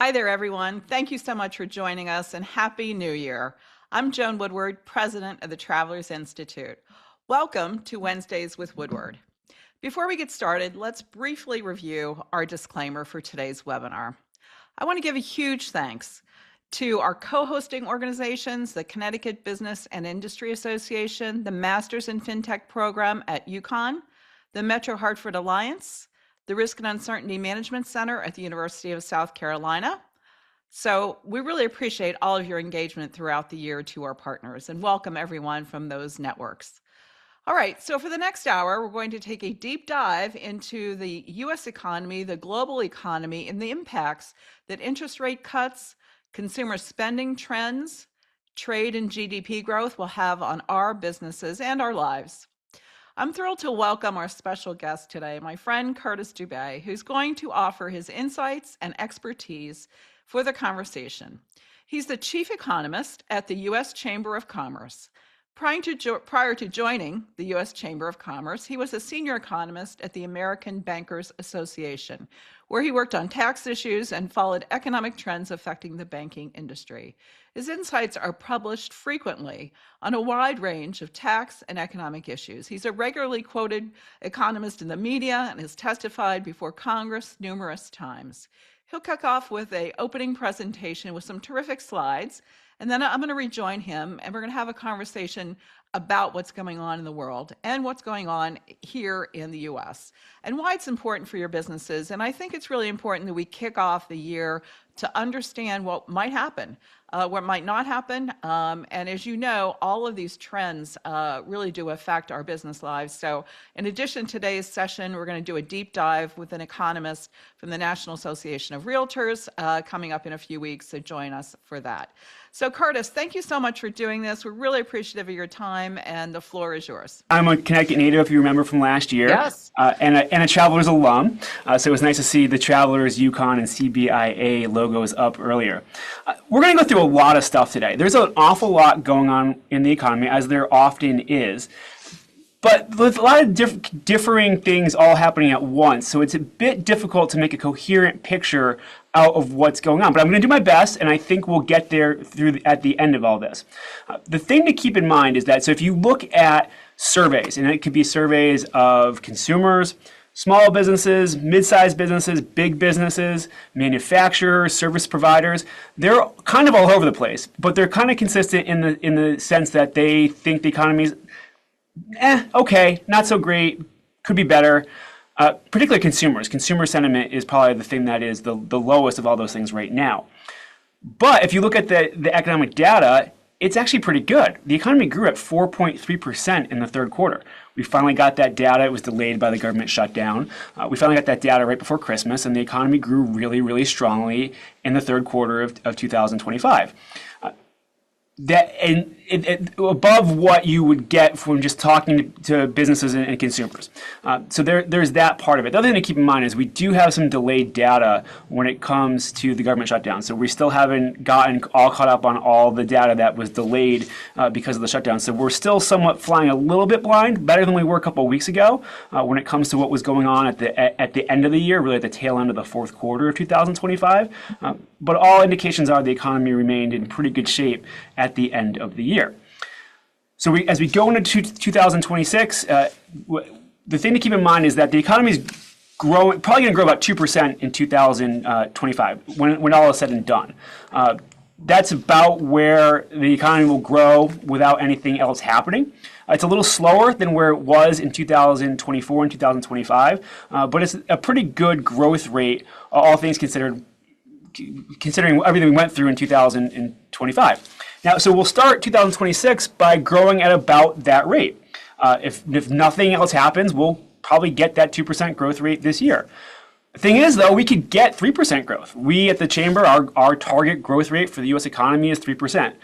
Hi there, everyone. Thank you so much for joining us and Happy New Year. I'm Joan Woodward, President of the Travelers Institute. Welcome to Wednesdays with Woodward. Before we get started, let's briefly review our disclaimer for today's webinar. I want to give a huge thanks to our co-hosting organizations, the Connecticut Business and Industry Association, the Masters in FinTech program at UConn, the Metro Hartford Alliance, the Risk and Uncertainty Management Center at the University of South Carolina. So we really appreciate all of your engagement throughout the year to our partners and welcome everyone from those networks. All right, so for the next hour, we're going to take a deep dive into the US economy, the global economy, and the impacts that interest rate cuts, consumer spending trends, trade and GDP growth will have on our businesses and our lives. I'm thrilled to welcome our special guest today, my friend Curtis Dubay, who's going to offer his insights and expertise for the conversation. He's the chief economist at the U.S. Chamber of Commerce. Prior to joining the U.S. Chamber of Commerce, he was a senior economist at the American Bankers Association, where he worked on tax issues and followed economic trends affecting the banking industry. His insights are published frequently on a wide range of tax and economic issues. He's a regularly quoted economist in the media and has testified before Congress numerous times. He'll kick off with an opening presentation with some terrific slides, and then I'm going to rejoin him, and we're going to have a conversation about what's going on in the world and what's going on here in the US and why it's important for your businesses. And I think it's really important that we kick off the year to understand what might happen, what might not happen. And as you know, all of these trends really do affect our business lives. So in addition to today's session, we're going to do a deep dive with an economist from the National Association of Realtors coming up in a few weeks, so join us for that. So Curtis, thank you so much for doing this. We're really appreciative of your time, and the floor is yours. I'm a Connecticut native, if you remember from last year, yes. And a Travelers alum. So it was nice to see the Travelers, UConn, and CBIA logos up earlier. We're going to go through a lot of stuff today. There's an awful lot going on in the economy, as there often is. But there's a lot of differing things all happening at once, so it's a bit difficult to make a coherent picture out of what's going on. But I'm going to do my best, and I think we'll get there at the end of all this. The thing to keep in mind is that, so if you look at surveys, and it could be surveys of consumers, small businesses, mid-sized businesses, big businesses, manufacturers, service providers, they're kind of all over the place, but they're kind of consistent in the sense that they think the economy's okay, not so great, could be better. Particularly consumers. Consumer sentiment is probably the thing that is the lowest of all those things right now. But if you look at the economic data, it's actually pretty good. The economy grew at 4.3% in the third quarter. We finally got that data. It was delayed by the government shutdown. We finally got that data right before Christmas, and the economy grew really, really strongly in the third quarter of 2025. Above what you would get from just talking to businesses and consumers. So there's that part of it. The other thing to keep in mind is we do have some delayed data when it comes to the government shutdown. So we still haven't gotten all caught up on all the data that was delayed because of the shutdown. So we're still somewhat flying a little bit blind, better than we were a couple of weeks ago when it comes to what was going on at the end of the year, really at the tail end of the fourth quarter of 2025. But all indications are the economy remained in pretty good shape at the end of the year. So as we go into 2026, the thing to keep in mind is that the economy is probably going to grow about 2% in 2025 when all is said and done. That's about where the economy will grow without anything else happening. It's a little slower than where it was in 2024 and 2025, but it's a pretty good growth rate, all things considered, considering everything we went through in 2025. Now, so we'll start 2026 by growing at about that rate. If nothing else happens, we'll probably get that 2% growth rate this year. The thing is, though, we could get 3% growth. We at the Chamber, our target growth rate for the U.S. economy is 3%.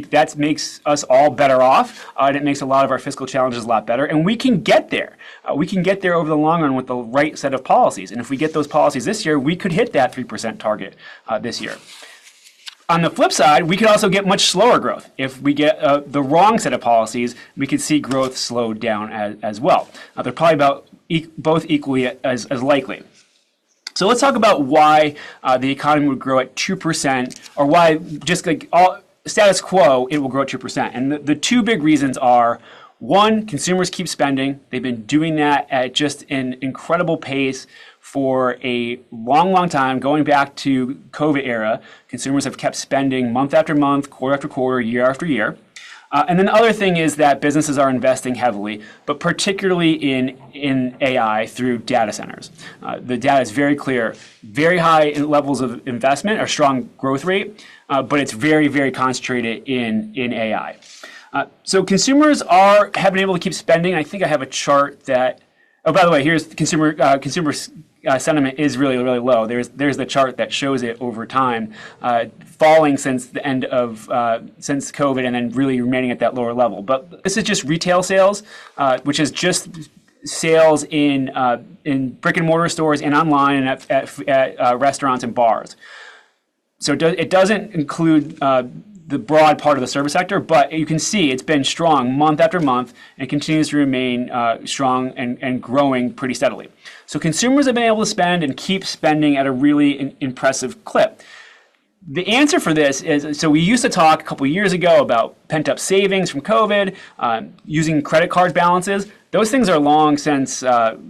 That makes us all better off, and it makes a lot of our fiscal challenges a lot better. And we can get there. We can get there over the long run with the right set of policies. And if we get those policies this year, we could hit that 3% target this year. On the flip side, we could also get much slower growth. If we get the wrong set of policies, we could see growth slowed down as well. They're probably both equally as likely. So let's talk about why the economy would grow at 2%, or why just like all status quo, it will grow at 2%. And the two big reasons are, one, consumers keep spending. They've been doing that at just an incredible pace for a long, long time, going back to COVID era. Consumers have kept spending month after month, quarter after quarter, year after year. And then the other thing is that businesses are investing heavily, but particularly in AI through data centers. The data is very clear, very high levels of investment, or strong growth rate, but it's very, very concentrated in AI. So consumers have been able to keep spending. I think I have a chart that, oh, by the way, here's consumer sentiment is really, really low. There's the chart that shows it over time, falling since the end of since COVID, and then really remaining at that lower level. But this is just retail sales, which is just sales in brick and mortar stores and online and at restaurants and bars. So it doesn't include the broad part of the service sector, but you can see it's been strong month after month and continues to remain strong and growing pretty steadily. So consumers have been able to spend and keep spending at a really impressive clip. The answer for this is, so we used to talk a couple of years ago about pent-up savings from COVID, using credit card balances. Those things are long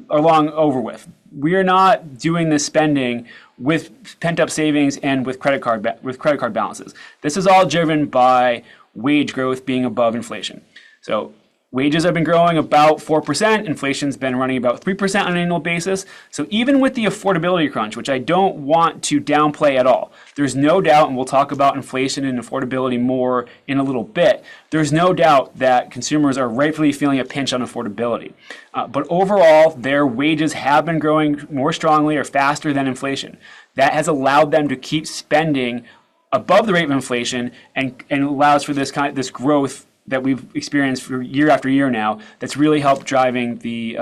over with. We are not doing this spending with pent-up savings and with credit card balances. This is all driven by wage growth being above inflation. So wages have been growing about 4%. Inflation's been running about 3% on an annual basis. So even with the affordability crunch, which I don't want to downplay at all, there's no doubt, and we'll talk about inflation and affordability more in a little bit, there's no doubt that consumers are rightfully feeling a pinch on affordability. But overall, their wages have been growing more strongly or faster than inflation. That has allowed them to keep spending above the rate of inflation and allows for this growth that we've experienced for year after year now, that's really helped driving the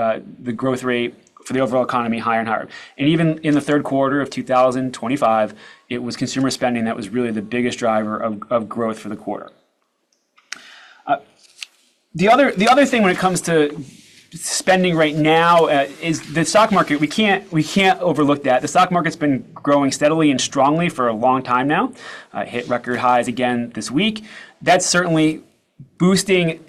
growth rate for the overall economy higher and higher. And even in the third quarter of 2025, it was consumer spending that was really the biggest driver of growth for the quarter. The other thing when it comes to spending right now is the stock market. We can't overlook that. The stock market's been growing steadily and strongly for a long time now. Hit record highs again this week. That's certainly boosting,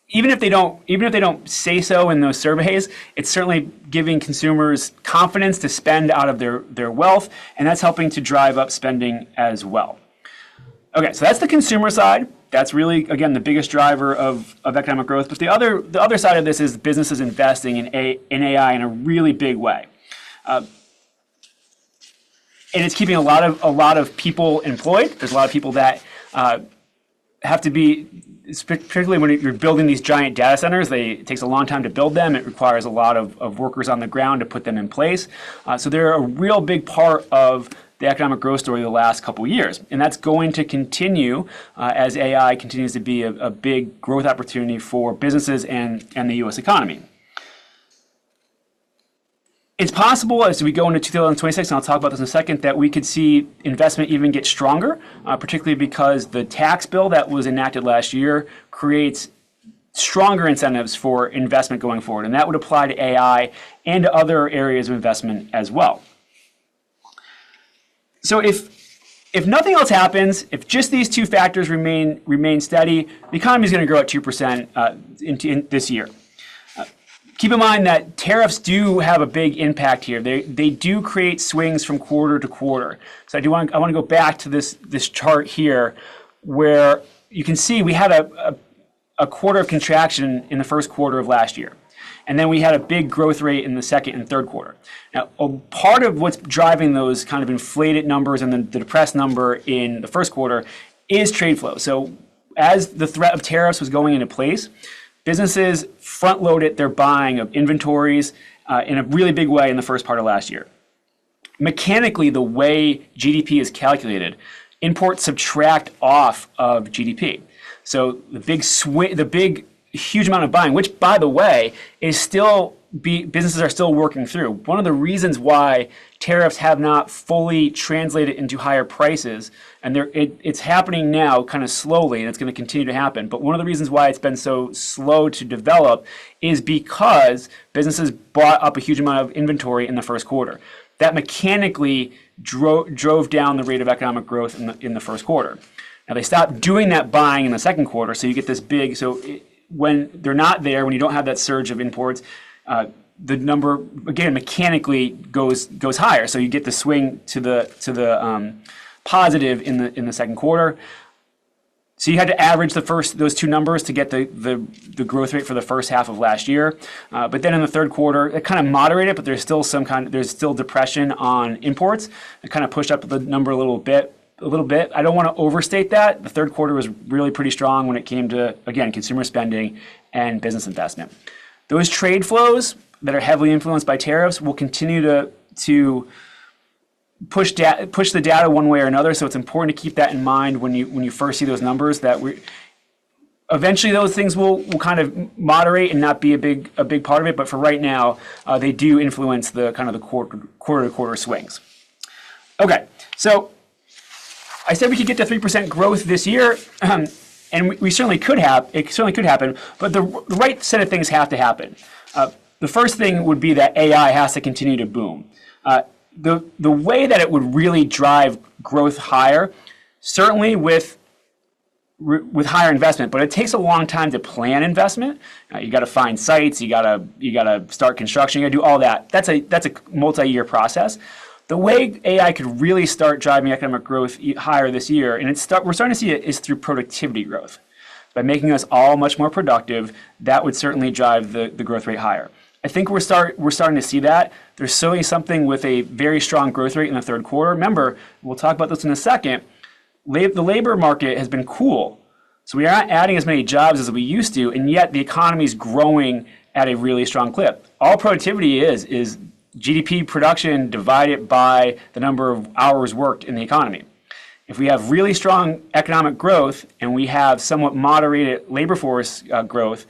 even if they don't say so in those surveys, it's certainly giving consumers confidence to spend out of their wealth, and that's helping to drive up spending as well. Okay, so that's the consumer side. That's really, again, the biggest driver of economic growth. But the other side of this is businesses investing in AI in a really big way. And it's keeping a lot of people employed. There's a lot of people that have to be, particularly when you're building these giant data centers, it takes a long time to build them. It requires a lot of workers on the ground to put them in place. So they're a real big part of the economic growth story the last couple of years. And that's going to continue as AI continues to be a big growth opportunity for businesses and the U.S. economy. It's possible as we go into 2026, and I'll talk about this in a second, that we could see investment even get stronger, particularly because the tax bill that was enacted last year creates stronger incentives for investment going forward. And that would apply to AI and to other areas of investment as well. So if nothing else happens, if just these two factors remain steady, the economy is going to grow at 2% in this year. Keep in mind that tariffs do have a big impact here. They do create swings from quarter to quarter. So I want to go back to this chart here, where you can see we had a quarter of contraction in the first quarter of last year. And then we had a big growth rate in the second and third quarter. Now, a part of what's driving those kind of inflated numbers and the depressed number in the first quarter is trade flow. So as the threat of tariffs was going into place, businesses front-loaded their buying of inventories in a really big way in the first part of last year. Mechanically, the way GDP is calculated, imports subtract off of GDP. So the big huge amount of buying, which, by the way, is still businesses are still working through. One of the reasons why tariffs have not fully translated into higher prices, and it's happening now kind of slowly, and it's going to continue to happen. But one of the reasons why it's been so slow to develop is because businesses bought up a huge amount of inventory in the first quarter. That mechanically drove down the rate of economic growth in the first quarter. Now they stopped doing that buying in the second quarter, so you get this big. When they're not there, when you don't have that surge of imports, the number again mechanically goes higher. So you get the swing to the positive in the second quarter. So you had to average those two numbers to get the growth rate for the first half of last year. But then in the third quarter, it kind of moderated, but there's still depression on imports. It kind of pushed up the number a little bit. I don't want to overstate that. The third quarter was really pretty strong when it came to, again, consumer spending and business investment. Those trade flows that are heavily influenced by tariffs will continue to push the data one way or another. So it's important to keep that in mind when you first see those numbers. That eventually those things will kind of moderate and not be a big part of it. But for right now, they do influence the kind of the quarter to quarter swings. Okay, so I said we could get to 3% growth this year, and we certainly could have. It certainly could happen, but the right set of things have to happen. The first thing would be that AI has to continue to boom. The way that it would really drive growth higher, certainly with higher investment, but it takes a long time to plan investment. You got to find sites, you got to start construction, you got to do all that. That's a multi-year process. The way AI could really start driving economic growth higher this year, and we're starting to see it, is through productivity growth. By making us all much more productive, that would certainly drive the growth rate higher. I think we're starting to see that. There's certainly something with a very strong growth rate in the third quarter. Remember, we'll talk about this in a second. The labor market has been cool. So we are not adding as many jobs as we used to, and yet the economy is growing at a really strong clip. All productivity is GDP production divided by the number of hours worked in the economy. If we have really strong economic growth and we have somewhat moderated labor force growth,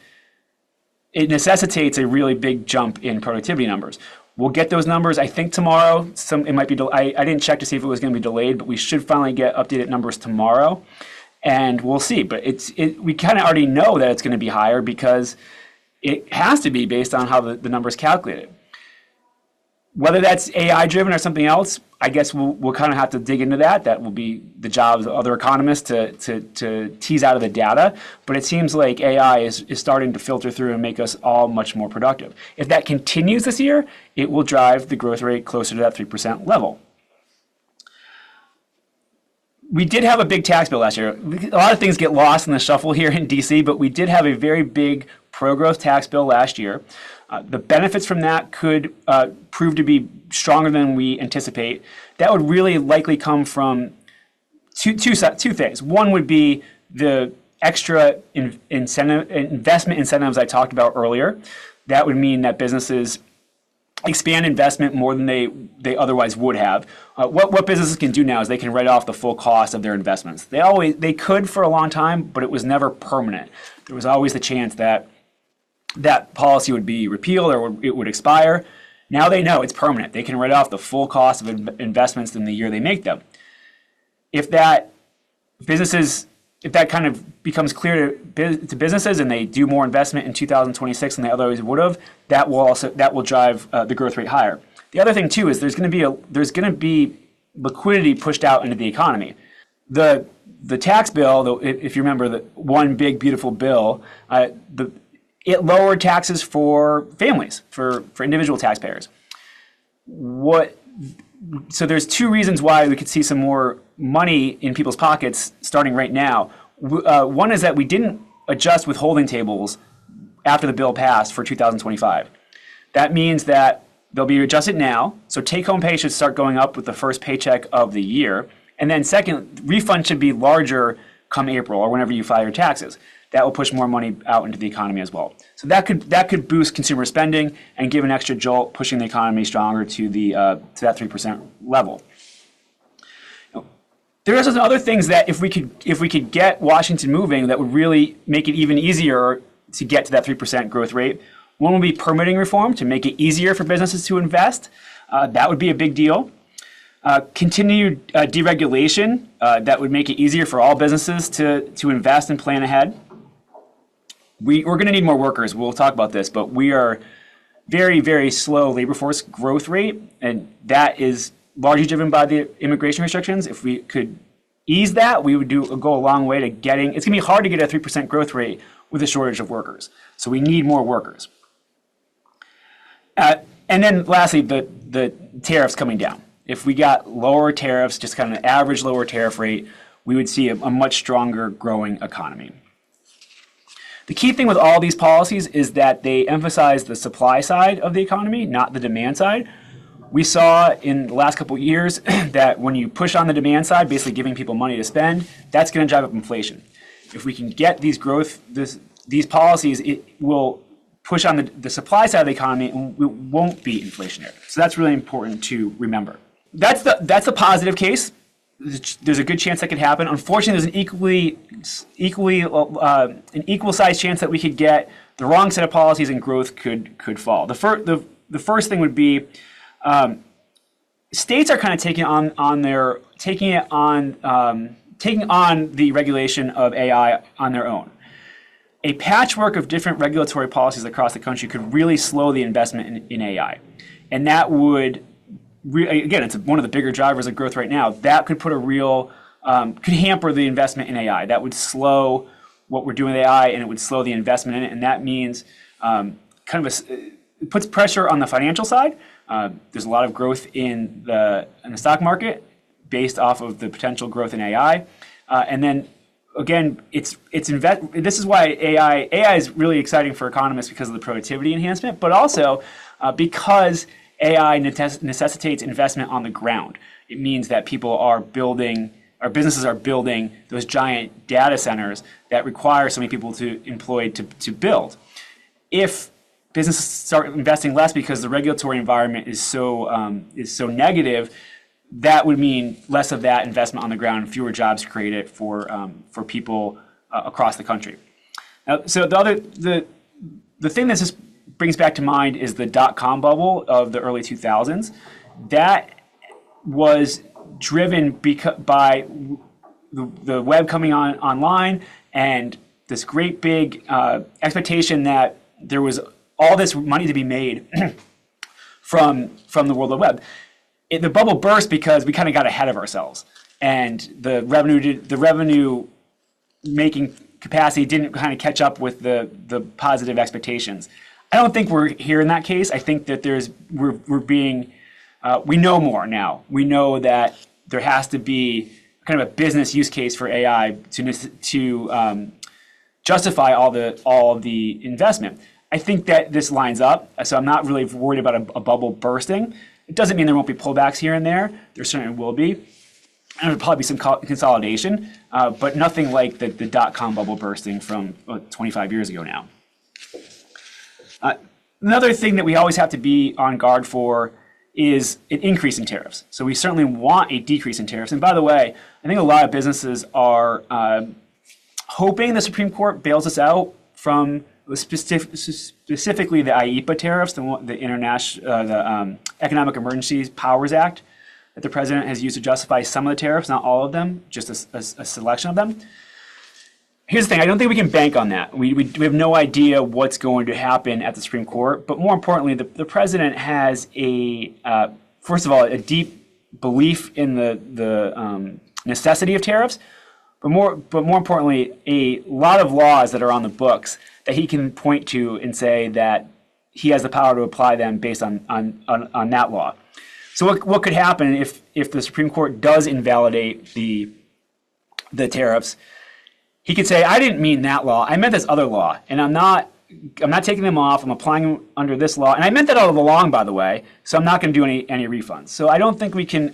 it necessitates a really big jump in productivity numbers. We'll get those numbers, I think, tomorrow. It might be. I didn't check to see if it was going to be delayed, but we should finally get updated numbers tomorrow, and we'll see. But we kind of already know that it's going to be higher because it has to be based on how the numbers calculated. Whether that's AI driven or something else, I guess we'll kind of have to dig into that. That will be the job of other economists to tease out of the data. But it seems like AI is starting to filter through and make us all much more productive. If that continues this year, it will drive the growth rate closer to that 3% level. We did have a big tax bill last year. A lot of things get lost in the shuffle here in DC, but we did have a very big pro-growth tax bill last year. The benefits from that could prove to be stronger than we anticipate. That would really likely come from two things. One would be the extra investment incentives I talked about earlier. That would mean that businesses expand investment more than they otherwise would have. What businesses can do now is they can write off the full cost of their investments. They could for a long time, but it was never permanent. There was always the chance that policy would be repealed or it would expire. Now they know it's permanent. They can write off the full cost of investments in the year they make them. If that kind of becomes clear to businesses and they do more investment in 2026 than they otherwise would have, that will drive the growth rate higher. The other thing too is there's going to be liquidity pushed out into the economy. The tax bill, if you remember, the one big beautiful bill, it lowered taxes for families, for individual taxpayers. So there's two reasons why we could see some more money in people's pockets starting right now. One is that we didn't adjust withholding tables after the bill passed for 2025. That means that they'll be adjusted now. So take-home pay should start going up with the first paycheck of the year. And then second, refund should be larger come April or whenever you file your taxes. That will push more money out into the economy as well. So that could boost consumer spending and give an extra jolt, pushing the economy stronger to that 3% level. There are some other things that if we could get Washington moving, that would really make it even easier to get to that 3% growth rate. One would be permitting reform to make it easier for businesses to invest. That would be a big deal. Continued deregulation that would make it easier for all businesses to invest and plan ahead. We're going to need more workers. We'll talk about this, but we are very, very slow labor force growth rate, and that is largely driven by the immigration restrictions. If we could ease that, we would go a long way to getting. It's going to be hard to get a 3% growth rate with a shortage of workers. So we need more workers. And then lastly, the tariffs coming down. If we got lower tariffs, just kind of an average lower tariff rate, we would see a much stronger growing economy. The key thing with all these policies is that they emphasize the supply side of the economy, not the demand side. We saw in the last couple of years that when you push on the demand side, basically giving people money to spend, that's going to drive up inflation. If we can get these policies, it will push on the supply side of the economy and it won't be inflationary. So that's really important to remember. That's the positive case. There's a good chance that could happen. Unfortunately, there's an equal size chance that we could get the wrong set of policies and growth could fall. The first thing would be states are kind of taking on the regulation of AI on their own. A patchwork of different regulatory policies across the country could really slow the investment in AI, and that would. Again, it's one of the bigger drivers of growth right now. That could put could hamper the investment in AI. That would slow what we're doing with AI, and it would slow the investment in it. And that means it puts pressure on the financial side. There's a lot of growth in the stock market based off of the potential growth in AI. And then again, this is why AI is really exciting for economists because of the productivity enhancement, but also because AI necessitates investment on the ground. It means that businesses are building those giant data centers that require so many people to build. If businesses start investing less because the regulatory environment is so negative, that would mean less of that investment on the ground and fewer jobs created for people across the country. So the thing that's just brings back to mind is the dot-com bubble of the early 2000s. That was driven by the web coming online and this great big expectation that there was all this money to be made from the World Wide Web. The bubble burst because we kind of got ahead of ourselves, and the revenue making capacity didn't kind of catch up with the positive expectations. I don't think we're here in that case. I think that we know more now. We know that there has to be kind of a business use case for AI to justify all of the investment. I think that this lines up, so I'm not really worried about a bubble bursting. It doesn't mean there won't be pullbacks here and there. There certainly will be. And there'll probably be some consolidation, but nothing like the dot-com bubble bursting from 25 years ago now. Another thing that we always have to be on guard for is an increase in tariffs. So we certainly want a decrease in tariffs. And by the way, I think a lot of businesses are hoping the Supreme Court bails us out from specifically the IEEPA tariffs, the Economic Emergency Powers Act that the president has used to justify some of the tariffs, not all of them, just a selection of them. Here's the thing, I don't think we can bank on that. We have no idea what's going to happen at the Supreme Court, but more importantly, the president has first of all, a deep belief in the necessity of tariffs, but more importantly, a lot of laws that are on the books that he can point to and say that he has the power to apply them based on that law. So what could happen if the Supreme Court does invalidate the tariffs? He could say, I didn't mean that law. I meant this other law, and I'm not taking them off. I'm applying them under this law, and I meant that all along, by the way. So I'm not going to do any refunds. So I don't think we can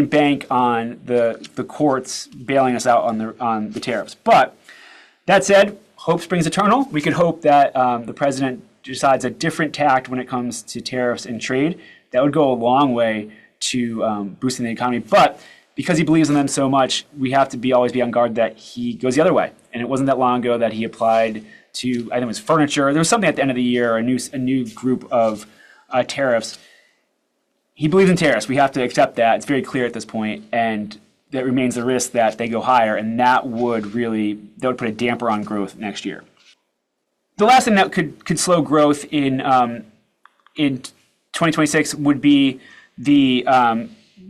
bank on the courts bailing us out on the tariffs. But that said, hope springs eternal. We could hope that the president decides a different tact when it comes to tariffs and trade. That would go a long way to boosting the economy. But because he believes in them so much, we have to always be on guard that he goes the other way. And it wasn't that long ago that he applied to, I think it was furniture. There was something at the end of the year, a new group of tariffs. He believes in tariffs. We have to accept that. It's very clear at this point, and that remains the risk that they go higher, and that would put a damper on growth next year. The last thing that could slow growth in 2026 would be the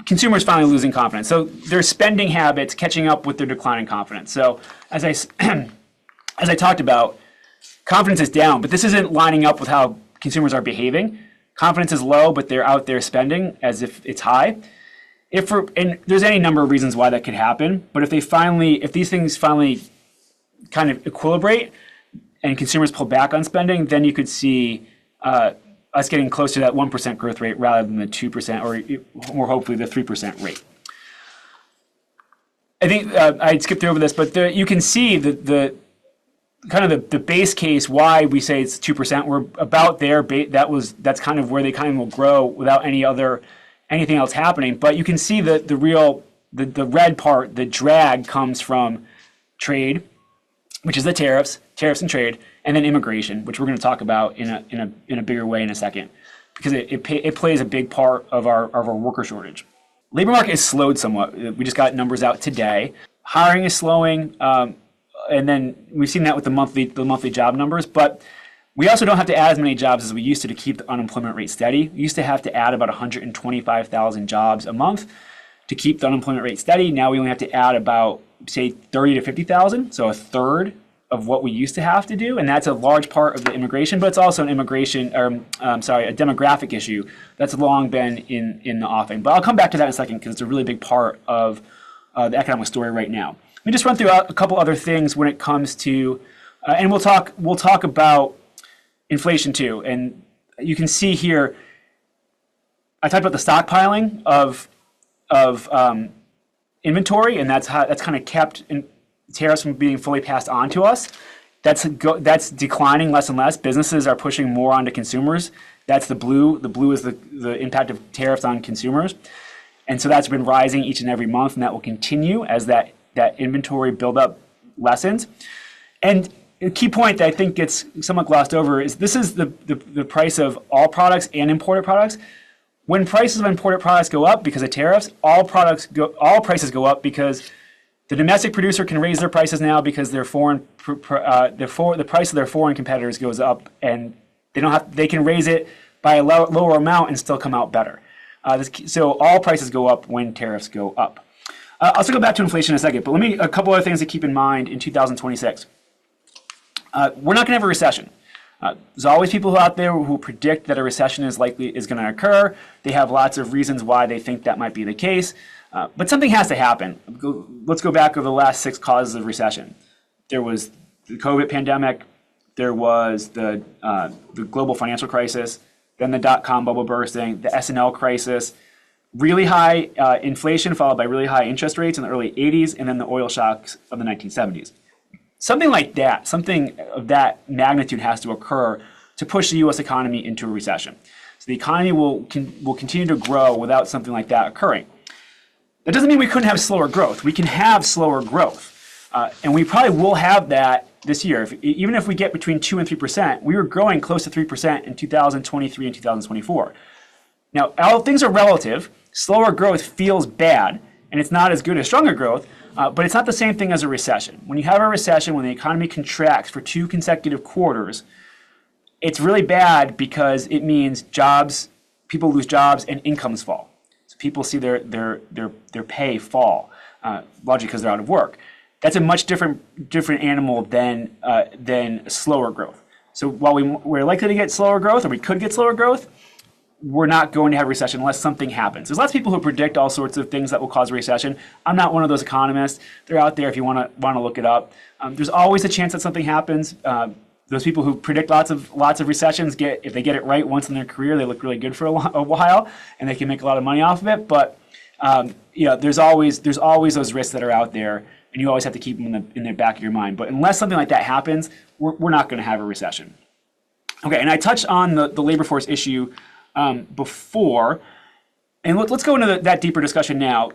consumers finally losing confidence. So their spending habits catching up with their declining confidence. So as I talked about, confidence is down, but this isn't lining up with how consumers are behaving. Confidence is low, but they're out there spending as if it's high. And there's any number of reasons why that could happen, but if these things finally kind of equilibrate and consumers pull back on spending, then you could see us getting close to that 1% growth rate rather than the 2% or more hopefully the 3% rate. I think I skipped over this, but you can see the kind of the base case why we say it's 2%. We're about there. That's kind of where the economy will grow without anything else happening. But you can see that the red part, the drag, comes from trade, which is the tariffs and trade, and then immigration, which we're going to talk about in a bigger way in a second, because it plays a big part of our worker shortage. Labor market is slowed somewhat. We just got numbers out today. Hiring is slowing, and then we've seen that with the monthly job numbers. But we also don't have to add as many jobs as we used to keep the unemployment rate steady. We used to have to add about 125,000 jobs a month to keep the unemployment rate steady. Now we only have to add about, say, 30 to 50,000, so a third of what we used to have to do, and that's a large part of the immigration, but it's also a demographic issue that's long been in the offing. But I'll come back to that in a second because it's a really big part of the economic story right now. Let me just run through a couple other things when it comes to, and we'll talk about inflation too. And you can see here, I talked about the stockpiling of inventory, and that's kind of kept tariffs from being fully passed on to us. That's declining less and less. Businesses are pushing more onto consumers. That's the blue. The blue is the impact of tariffs on consumers. And so that's been rising each and every month, and that will continue as that inventory buildup lessens. And a key point that I think gets somewhat glossed over is this is the price of all products and imported products. When prices of imported products go up because of tariffs, all prices go up because the domestic producer can raise their prices now because the price of their foreign competitors goes up, and they can raise it by a lower amount and still come out better. So all prices go up when tariffs go up. I'll also go back to inflation in a second, but a couple other things to keep in mind in 2026. We're not going to have a recession. There's always people out there who predict that a recession is going to occur. They have lots of reasons why they think that might be the case. But something has to happen. Let's go back over the last 6 causes of recession. There was the COVID pandemic. There was the global financial crisis, then the dot-com bubble bursting, the S&L crisis, really high inflation followed by really high interest rates in the early 80s, and then the oil shocks of the 1970s. Something like that, something of that magnitude has to occur to push the U.S. economy into a recession. So the economy will continue to grow without something like that occurring. That doesn't mean we couldn't have slower growth. We can have slower growth. And we probably will have that this year. Even if we get between 2 and 3%, we were growing close to 3% in 2023 and 2024. Now, all things are relative. Slower growth feels bad, and it's not as good as stronger growth, but it's not the same thing as a recession. When you have a recession, when the economy contracts for 2 consecutive quarters, it's really bad because it means people lose jobs and incomes fall. People see their pay fall, largely because they're out of work. That's a much different animal than slower growth. So while we're likely to get slower growth, or we could get slower growth, we're not going to have a recession unless something happens. There's lots of people who predict all sorts of things that will cause a recession. I'm not one of those economists. They're out there if you want to look it up. There's always a chance that something happens. Those people who predict lots of recessions if they get it right once in their career, they look really good for a while, and they can make a lot of money off of it. But there's always those risks that are out there, and you always have to keep them in the back of your mind. But unless something like that happens, we're not going to have a recession. Okay, and I touched on the labor force issue before, and let's go into that deeper discussion now.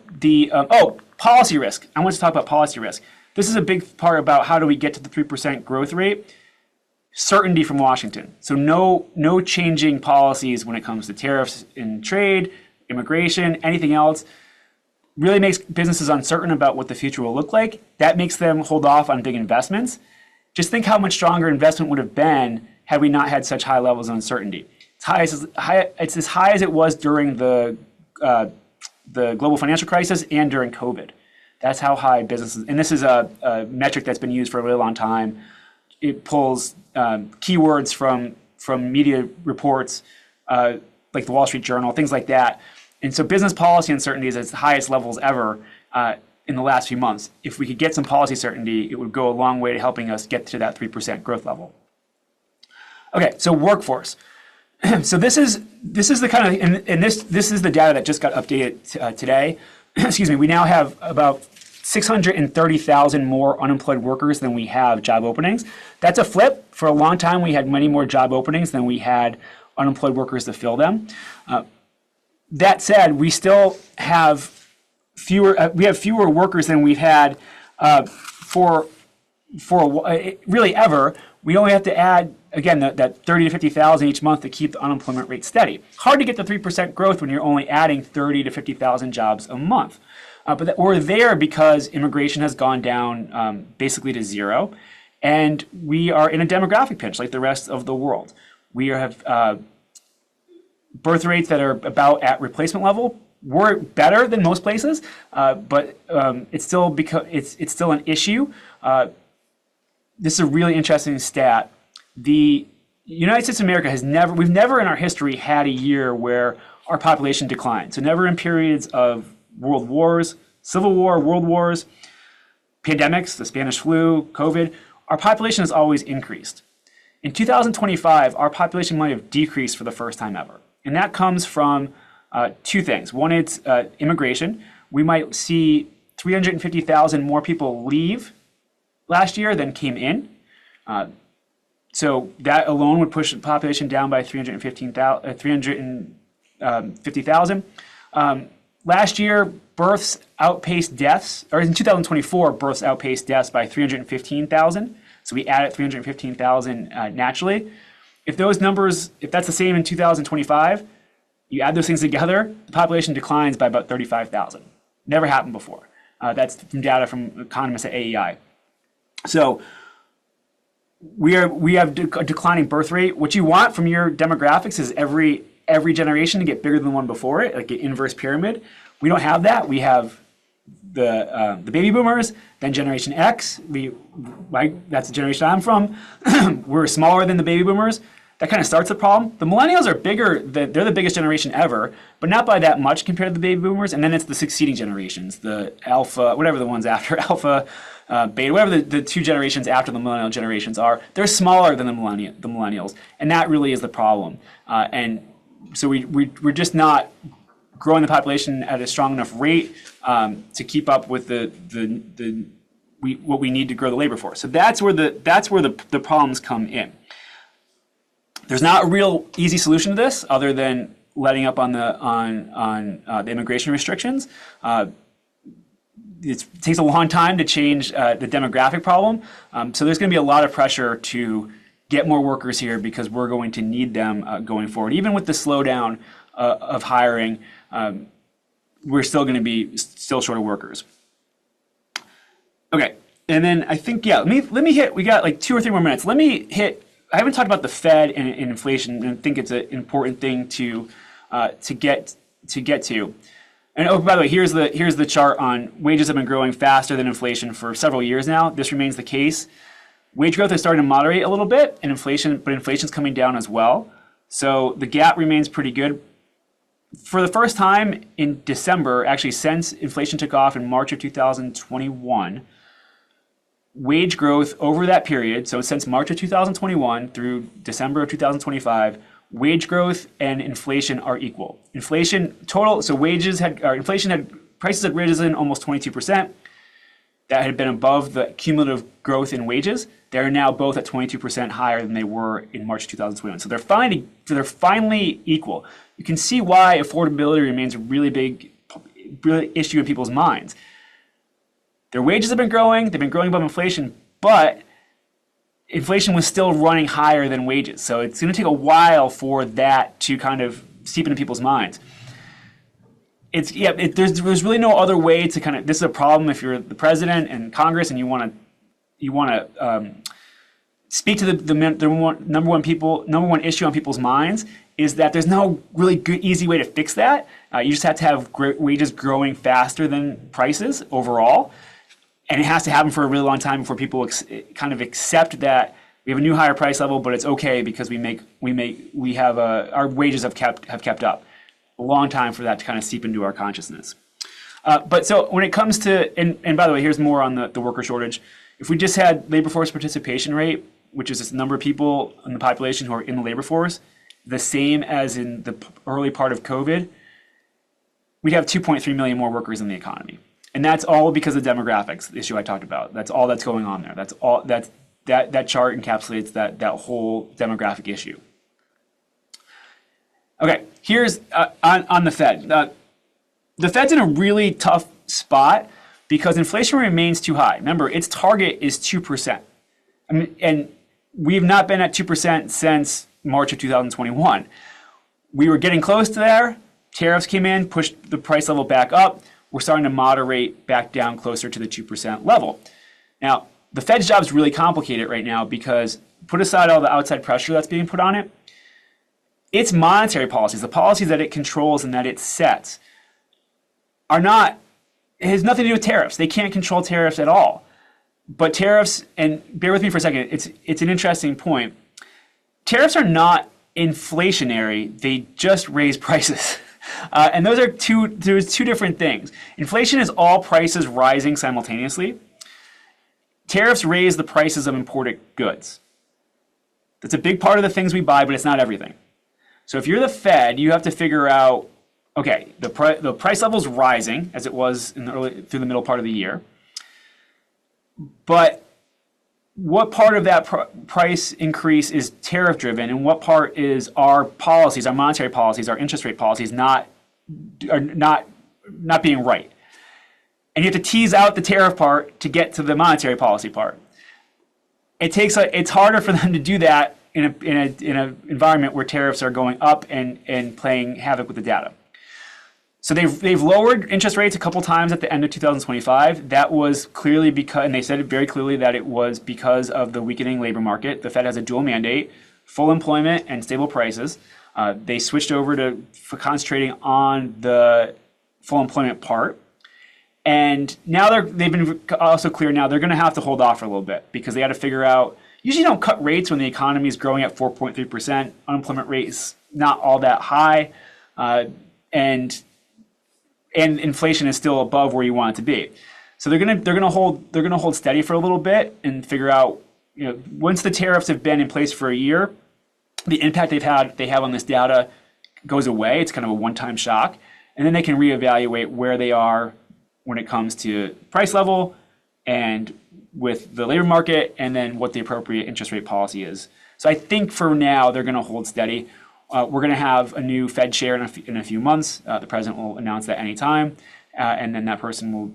Policy risk. I want to talk about policy risk. This is a big part about how do we get to the 3% growth rate. certainty from Washington. So no changing policies when it comes to tariffs in trade, immigration, anything else. Really makes businesses uncertain about what the future will look like. That makes them hold off on big investments. Just think how much stronger investment would have been had we not had such high levels of uncertainty. It's as high as it was during the global financial crisis and during COVID. That's how high businesses, and this is a metric that's been used for a really long time. It pulls keywords from media reports, like the Wall Street Journal, things like that. And so business policy uncertainty is at its highest levels ever in the last few months. If we could get some policy certainty, it would go a long way to helping us get to that 3% growth level. Okay, so workforce. So this is the kind of, and this is the data that just got updated today. Excuse me. We now have about 630,000 more unemployed workers than we have job openings. That's a flip. For a long time, we had many more job openings than we had unemployed workers to fill them. That said, we still have fewer workers than we've had for really ever. We only have to add, again, that 30 to 50,000 each month to keep the unemployment rate steady. Hard to get the 3% growth when you're only adding 30 to 50,000 jobs a month. But we're there because immigration has gone down basically to zero, and we are in a demographic pinch like the rest of the world. We have birth rates that are about at replacement level. We're better than most places, but it's still it's still an issue. This is a really interesting stat. The United States of America we've never in our history had a year where our population declined. So never in periods of world wars, civil war, world wars, pandemics, the Spanish flu, COVID, our population has always increased. In 2025, our population might have decreased for the first time ever. And that comes from two things. One, it's immigration. We might see 350,000 more people leave last year than came in. So that alone would push the population down by 350,000. Last year, births outpaced deaths, or in 2024, births outpaced deaths by 315,000. So we added 315,000 naturally. If those numbers, if that's the same in 2025, you add those things together, the population declines by about 35,000. Never happened before. That's from data from economists at AEI. So we have a declining birth rate. What you want from your demographics is every generation to get bigger than the one before it, like an inverse pyramid. We don't have that. We have the baby boomers, then Generation X. That's the generation I'm from. We're smaller than the baby boomers. That kind of starts the problem. The millennials are bigger. They're the biggest generation ever, but not by that much compared to the baby boomers. And then it's the succeeding generations, the alpha, whatever the ones after alpha, beta, whatever the two generations after the millennial generations are. They're smaller than the millennials, and that really is the problem. And so we're just not growing the population at a strong enough rate to keep up with what we need to grow the labor force. So that's where the problems come in. There's not a real easy solution to this other than letting up on the immigration restrictions. It takes a long time to change the demographic problem. So there's going to be a lot of pressure to get more workers here because we're going to need them going forward. Even with the slowdown of hiring, we're still going to be short of workers. Okay, and then I think let me hit. We got like 2 or 3 more minutes. Let me hit. I haven't talked about the Fed and inflation, and I think it's an important thing to get to. And oh, by the way, here's the chart on wages have been growing faster than inflation for several years now. This remains the case. Wage growth is starting to moderate a little bit, but inflation's coming down as well. So the gap remains pretty good. For the first time in December, actually since inflation took off in March of 2021, wage growth over that period, so since March of 2021 through December of 2025, wage growth and inflation are equal. Inflation total, so prices had risen almost 22%. That had been above the cumulative growth in wages. They're now both at 22% higher than they were in March 2021. So they're finally equal. You can see why affordability remains a really big issue in people's minds. Their wages have been growing. They've been growing above inflation, but inflation was still running higher than wages. So it's going to take a while for that to kind of seep into people's minds. There's really no other way to kind of, this is a problem if you're the president and Congress and you want to speak to the number one issue on people's minds, is that there's no really good, easy way to fix that. You just have to have wages growing faster than prices overall. And it has to happen for a really long time before people kind of accept that we have a new higher price level, but it's okay because our wages have kept up. A long time for that to kind of seep into our consciousness. But so when it comes to, and by the way, here's more on the worker shortage. If we just had labor force participation rate, which is this number of people in the population who are in the labor force, the same as in the early part of COVID, we'd have 2.3 million more workers in the economy. And that's all because of demographics, the issue I talked about. That's all that's going on there. That chart encapsulates that whole demographic issue. Okay, here's on the Fed. The Fed's in a really tough spot because inflation remains too high. Remember, its target is 2%. And we've not been at 2% since March of 2021. We were getting close to there. Tariffs came in, pushed the price level back up. We're starting to moderate back down closer to the 2% level. Now, the Fed's job is really complicated right now because put aside all the outside pressure that's being put on it, its monetary policies, the policies that it controls and that it sets, it has nothing to do with tariffs. They can't control tariffs at all. But tariffs, and bear with me for a second, it's an interesting point. Tariffs are not inflationary, they just raise prices. And there's two different things. Inflation is all prices rising simultaneously. Tariffs raise the prices of imported goods. That's a big part of the things we buy, but it's not everything. So if you're the Fed, you have to figure out, okay, the price level's rising as it was through the middle part of the year. But what part of that price increase is tariff driven, and what part is our policies, our monetary policies, our interest rate policies not being right? And you have to tease out the tariff part to get to the monetary policy part. It's harder for them to do that in an environment where tariffs are going up and playing havoc with the data. So they've lowered interest rates a couple times at the end of 2025. That was clearly because, and they said it very clearly that it was because of the weakening labor market. The Fed has a dual mandate: full employment and stable prices. They switched over for concentrating on the full employment part. And now they've been also clear now they're going to have to hold off for a little bit because they got to figure out, usually you don't cut rates when the economy is growing at 4.3%. Unemployment rate is not all that high. And inflation is still above where you want it to be. So they're gonna hold steady for a little bit and figure out, once the tariffs have been in place for a year, the impact they have on this data goes away. It's kind of a one-time shock, and then they can reevaluate where they are when it comes to price level and with the labor market, and then what the appropriate interest rate policy is. So I think for now they're going to hold steady. We're going to have a new Fed chair in a few months. The president will announce that anytime, and then that person will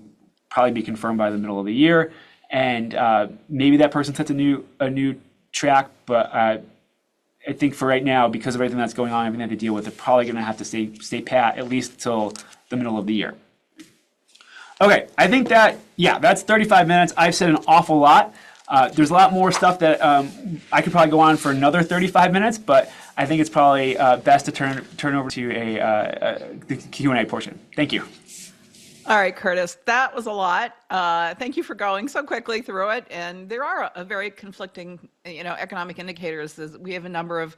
probably be confirmed by the middle of the year. And maybe that person sets a new track. But I think for right now, because of everything that's going on, everything they have to deal with, they're probably going to have to stay pat at least till the middle of the year. Okay, I think that's 35 minutes. I've said an awful lot. There's a lot more stuff that I could probably go on for another 35 minutes, but I think it's probably best to turn over to the Q&A portion. Thank you. All right, Curtis, that was a lot. Thank you for going so quickly through it. And there are a very conflicting, economic indicators. We have a number of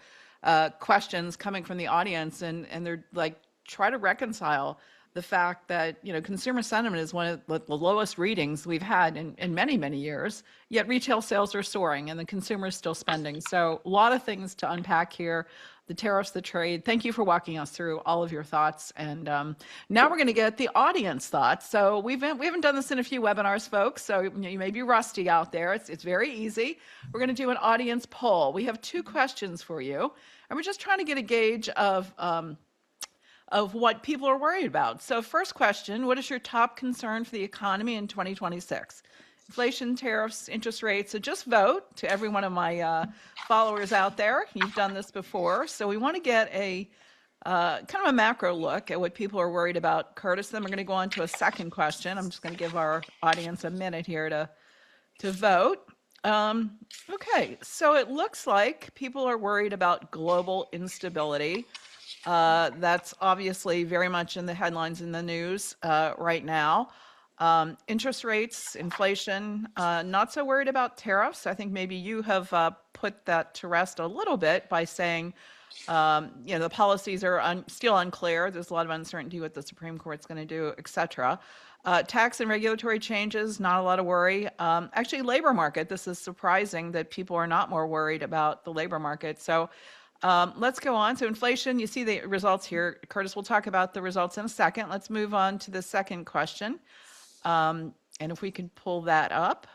questions coming from the audience, and they're like, try to reconcile the fact that consumer sentiment is one of the lowest readings we've had in many, many years, yet retail sales are soaring and the consumer is still spending. So a lot of things to unpack here, the tariffs, the trade. Thank you for walking us through all of your thoughts. And now we're going to get the audience thoughts. So we haven't done this in a few webinars, folks, so you may be rusty out there. It's very easy. We're going to do an audience poll. We have 2 questions for you, and we're just trying to get a gauge of what people are worried about. So first question, what is your top concern for the economy in 2026? inflation, tariffs, interest rates. So just vote. To every one of my followers out there, you've done this before. So we want to get a kind of a macro look at what people are worried about, Curtis. Then we're going to go on to a second question. I'm just going to give our audience a minute here to vote. Okay, so it looks like people are worried about global instability. That's obviously very much in the headlines in the news right now. Interest rates, inflation, not so worried about tariffs. I think maybe you have put that to rest a little bit by saying, the policies are still unclear. There's a lot of uncertainty what the Supreme Court's going to do, et cetera. Tax and regulatory changes, not a lot of worry. Actually, labor market, this is surprising that people are not more worried about the labor market. So let's go on. So inflation, you see the results here. Curtis, we'll talk about the results in a second. Let's move on to the second question. And if we can pull that up.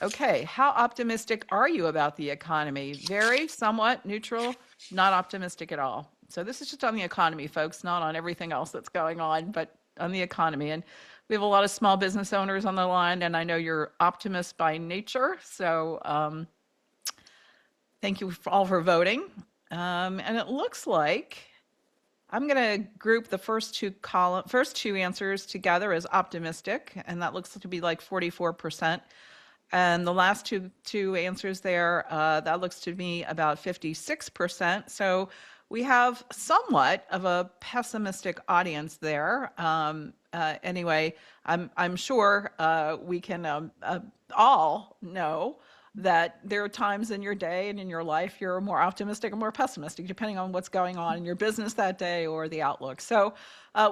Okay, how optimistic are you about the economy? Very, somewhat, neutral, not optimistic at all. So this is just on the economy, folks, not on everything else that's going on, but on the economy. And we have a lot of small business owners on the line, and I know you're optimists by nature. So thank you all for voting. And it looks like I'm going to group the first two answers together as optimistic, and that looks to be like 44%. And the last two answers there, that looks to me about 56%. So we have somewhat of a pessimistic audience there. Anyway, I'm sure we can all know that there are times in your day and in your life you're more optimistic or more pessimistic, depending on what's going on in your business that day or the outlook. So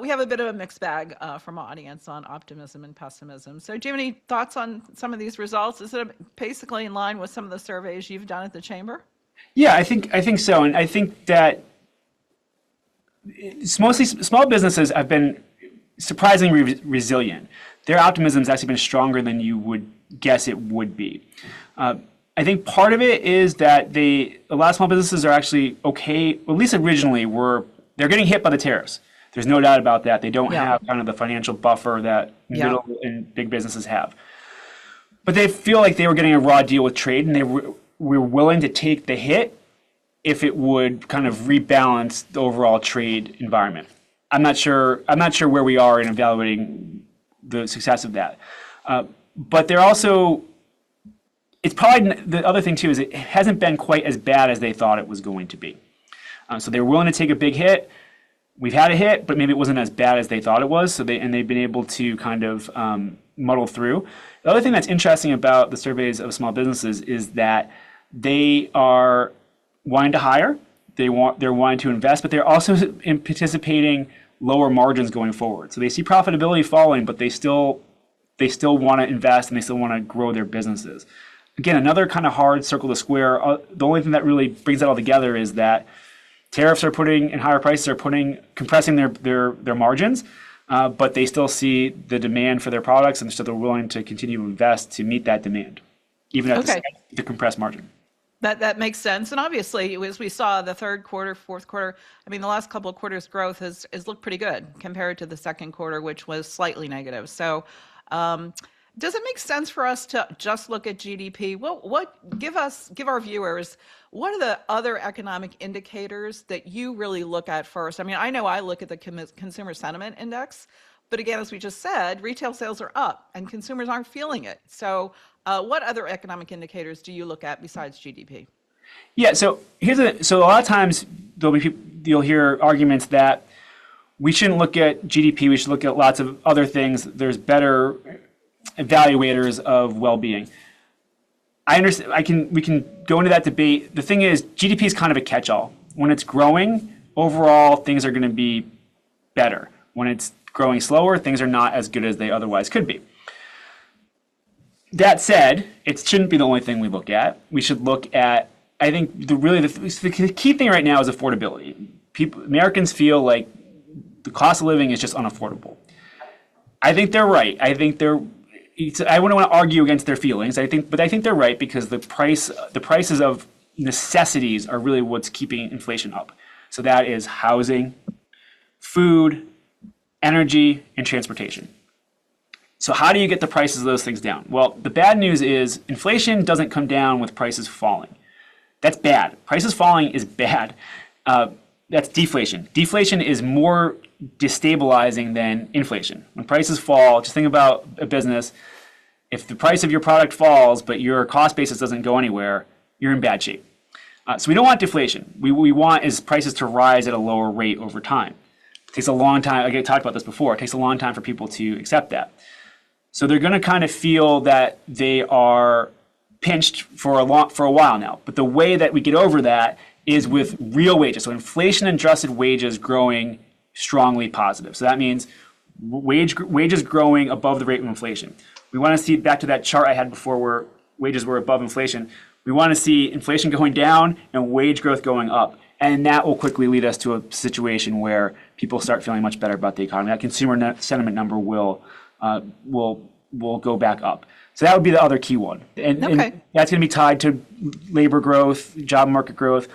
we have a bit of a mixed bag from our audience on optimism and pessimism. So do you have any thoughts on some of these results? Is it basically in line with some of the surveys you've done at the Chamber? Yeah, I think so. And I think that it's mostly small businesses have been surprisingly resilient. Their optimism has actually been stronger than you would guess it would be. I think part of it is that a lot of small businesses are actually okay, at least originally, they're getting hit by the tariffs. There's no doubt about that. They don't have kind of the financial buffer that middle and big businesses have. But they feel like they were getting a raw deal with trade, and they were willing to take the hit if it would kind of rebalance the overall trade environment. I'm not sure where we are in evaluating the success of that. But they're also, it's probably, the other thing too is it hasn't been quite as bad as they thought it was going to be. So they're willing to take a big hit. We've had a hit, but maybe it wasn't as bad as they thought it was. So they've been able to kind of muddle through. The other thing that's interesting about the surveys of small businesses is that they are wanting to hire, they're wanting to invest, but they're also anticipating lower margins going forward. So they see profitability falling, but they still want to invest and they still want to grow their businesses. Again, another kind of hard circle to square. The only thing that really brings that all together is that tariffs and higher prices are compressing their margins, but they still see the demand for their products, and so they're willing to continue to invest to meet that demand, even at the compressed margin. That makes sense. And obviously, as we saw the third quarter, fourth quarter, the last couple of quarters growth has looked pretty good compared to the second quarter, which was slightly negative. So does it make sense for us to just look at GDP? Give our viewers, what are the other economic indicators that you really look at first? I know I look at the consumer sentiment index, but again, as we just said, retail sales are up and consumers aren't feeling it. So what other economic indicators do you look at besides GDP? Yeah, so a lot of times you'll hear arguments that we shouldn't look at GDP, we should look at lots of other things. There's better evaluators of well-being. I understand. We can go into that debate. The thing is, GDP is kind of a catch-all. When it's growing, overall things are going to be better. When it's growing slower, things are not as good as they otherwise could be. That said, it shouldn't be the only thing we look at. We should look at, I think, the key thing right now is affordability. Americans feel like the cost of living is just unaffordable. I think they're right. I wouldn't want to argue against their feelings. But I think they're right because the prices of necessities are really what's keeping inflation up. So that is housing, food, energy, and transportation. So how do you get the prices of those things down? Well, the bad news is inflation doesn't come down with prices falling. That's bad. Prices falling is bad. That's deflation. Deflation is more destabilizing than inflation. When prices fall, just think about a business. If the price of your product falls, but your cost basis doesn't go anywhere, you're in bad shape. So we don't want deflation. What we want is prices to rise at a lower rate over time. It takes a long time. I talked about this before. It takes a long time for people to accept that. So they're going to kind of feel that they are pinched for a while now. But the way that we get over that is with real wages. So inflation-adjusted wages growing strongly positive. So that means wages growing above the rate of inflation. We want to see, back to that chart I had before where wages were above inflation, we want to see inflation going down and wage growth going up. And that will quickly lead us to a situation where people start feeling much better about the economy. That consumer sentiment number will go back up. So that would be the other key one. And that's going to be tied to labor growth, job market growth.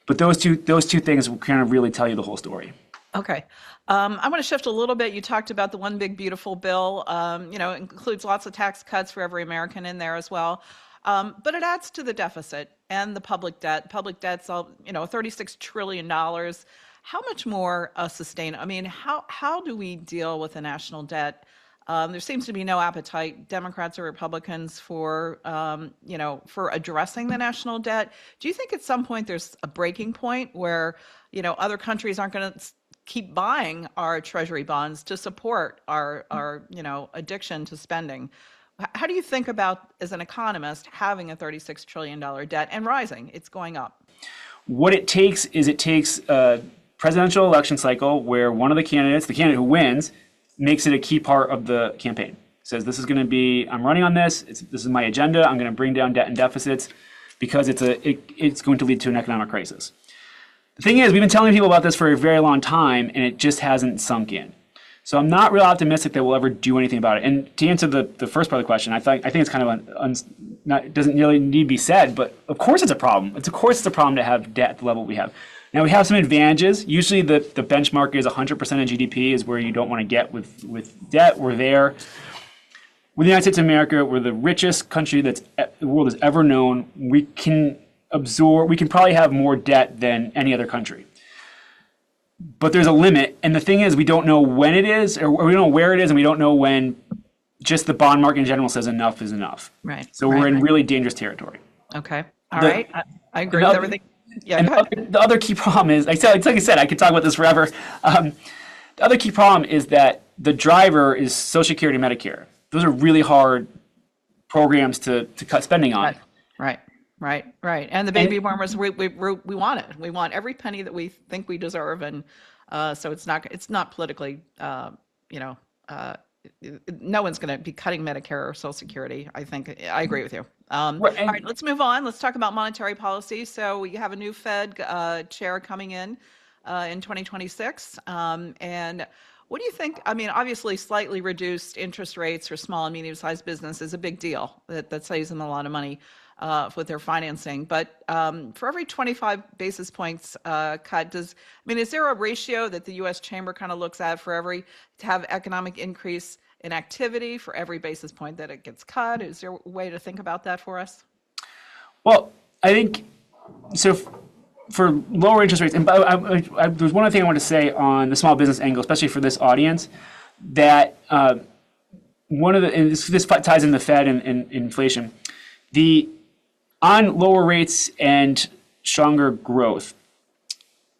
But those two things will kind of really tell you the whole story. Okay. I want to shift a little bit. You talked about the One Big Beautiful Bill. It includes lots of tax cuts for every American in there as well. But it adds to the deficit and the public debt. Public debt's $36 trillion. How much more sustainable? I mean, how do we deal with the national debt? There seems to be no appetite, Democrats or Republicans, for addressing the national debt. Do you think at some point there's a breaking point where, other countries aren't going to keep buying our treasury bonds to support our addiction to spending? How do you think about, as an economist, having a $36 trillion debt and rising? It's going up. What it takes a presidential election cycle where one of the candidates, the candidate who wins, makes it a key part of the campaign. Says, this is going to be, I'm running on this. This is my agenda. I'm going to bring down debt and deficits because it's going to lead to an economic crisis. The thing is, we've been telling people about this for a very long time, and it just hasn't sunk in. So I'm not real optimistic that we'll ever do anything about it. And to answer the first part of the question, I think it's kind of it doesn't really need to be said, but of course it's a problem. Of course it's a problem to have debt at the level we have. Now, we have some advantages. Usually the benchmark is 100% of GDP is where you don't want to get with debt. We're there. With the United States of America, we're the richest country that the world has ever known. We can probably have more debt than any other country. But there's a limit. And the thing is, we don't know when it is, or we don't know where it is, and we don't know when just the bond market in general says enough is enough. Right. So we're in really dangerous territory. Okay. All right. I agree with everything. Yeah, and the other key problem is, like I said, I could talk about this forever. The other key problem is that the driver is Social Security and Medicare. Those are really hard programs to cut spending on. Right. And the baby boomers, we want it. We want every penny that we think we deserve, and so it's not politically, no one's going to be cutting Medicare or Social Security. I agree with you. All right, let's move on. Let's talk about monetary policy. So we have a new Fed chair coming in 2026. And what do you think? I mean, obviously, slightly reduced interest rates for small and medium-sized business is a big deal. That saves them a lot of money with their financing. But for every 25 basis points cut, is there a ratio that the U.S. Chamber kind of looks at to have economic increase in activity for every basis point that it gets cut? Is there a way to think about that for us? Well, I think so. For lower interest rates, and there's one other thing I want to say on the small business angle, especially for this audience, that and this ties in the Fed and inflation. On lower rates and stronger growth,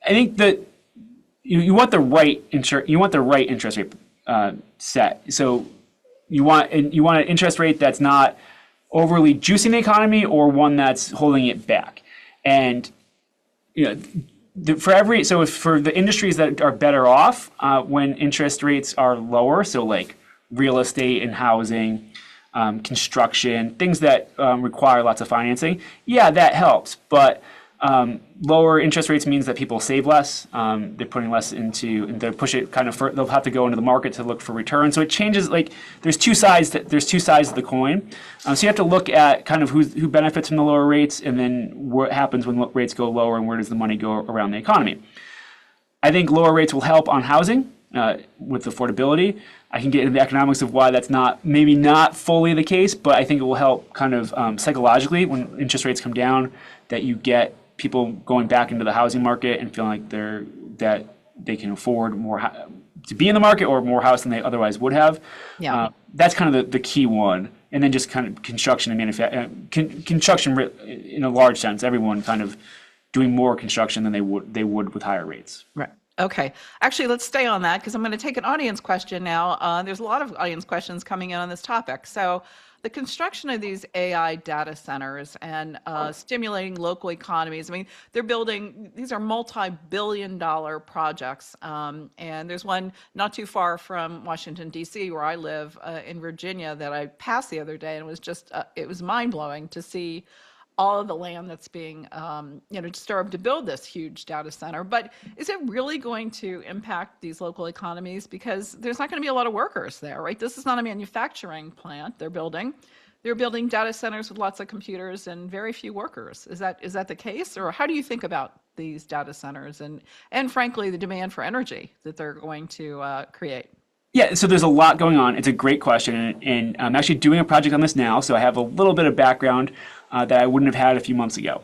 I think that you want the right interest rate set. So you want an interest rate that's not overly juicing the economy or one that's holding it back. And for the industries that are better off when interest rates are lower, so like real estate and housing, construction, things that require lots of financing, yeah, that helps. But lower interest rates means that people save less. They're putting less into, and they push it kind of. They'll have to go into the market to look for return. So it changes. Like there's two sides of the coin. So you have to look at kind of who benefits from the lower rates, and then what happens when rates go lower, and where does the money go around the economy. I think lower rates will help on housing. with affordability. I can get into the economics of why that's maybe not fully the case, but I think it will help kind of psychologically when interest rates come down, that you get people going back into the housing market and feeling like that they can afford more to be in the market or more house than they otherwise would have. Yeah. That's kind of the key one. And then just kind of construction and construction in a large sense, everyone kind of doing more construction than they would with higher rates. Right. Okay. Actually, let's stay on that because I'm going to take an audience question now. There's a lot of audience questions coming in on this topic. So, the construction of these AI data centers and stimulating local economies. I mean, these are multi-billion-dollar projects. And there's one not too far from Washington, D.C., where I live in Virginia that I passed the other day. And it was mind-blowing to see all of the land that's being disturbed to build this huge data center. But is it really going to impact these local economies? Because there's not going to be a lot of workers there, right? This is not a manufacturing plant they're building. They're building data centers with lots of computers and very few workers. Is that the case? Or how do you think about these data centers and frankly, the demand for energy that they're going to create? Yeah, so there's a lot going on. It's a great question, and I'm actually doing a project on this now, so I have a little bit of background that I wouldn't have had a few months ago.